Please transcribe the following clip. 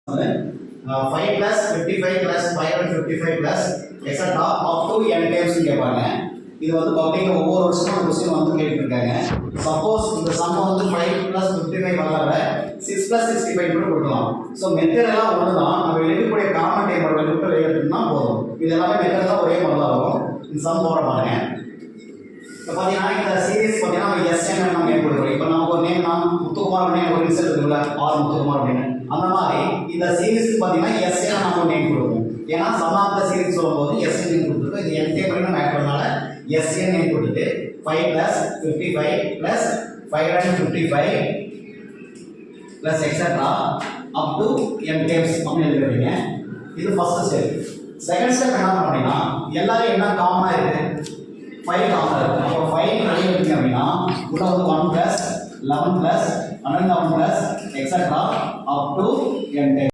5 plus 55 plus 555 plus etc. up to n times கேட்பாங்க. இது வந்து பப்ளிக்ல ஒவ்வொரு வருஷமும் क्वेश्चन வந்து கேட்டிருக்காங்க. சப்போஸ் இந்த சம் வந்து 5 plus 55 வரல 6 plus 65 கூட கொடுக்கலாம். சோ மெத்தட் எல்லாம் ஒண்ணுதான். நம்ம எழுதக்கூடிய காமன் டேபிள் மட்டும் எழுதிட்டோம்னா போதும். இது எல்லாமே மெத்தட் தான் ஒரே மாதிரி தான் இருக்கும். இந்த சம் போற பாருங்க. இப்போ பாத்தீங்கன்னா இந்த சீரிஸ் பாத்தீங்கன்னா நம்ம SN நம்ம நேம் கொடுக்கிறோம். இப்போ நமக்கு ஒரு நேம் நான் முத்துக்குமார் நேம் ஒரு இன்செல் இருக்குல்ல ஆர் முத்துக்குமார் அப்படின்னு. அந்த மாதிரி இந்த சீரிஸ்க்கு பாத்தீங்கன்னா SN நம்ம நேம் கொடுப்போம். ஏன்னா சம் ஆஃப் த சீரிஸ் சொல்லும்போது SN நேம் கொடுத்துருக்கோம். இது n டேபிள் நம்ம ஆட் பண்ணனால SN நேம் கொடுத்துட்டு 5 plus 55 plus 555 plus etc. up to n times அப்படின்னு எழுதுறீங்க. இது ஃபர்ஸ்ட் ஸ்டெப். செகண்ட் ஸ்டெப் என்ன பண்ணீங்கன்னா எல்லாரும் என்ன காமனா இருக்கு 5 காமனா இருக்கு. அப்போ 5 வெளிய எடுத்தீங்க அப்படின்னா உள்ள வந்து 1 plus 11 plus 11 plus etc. up to n times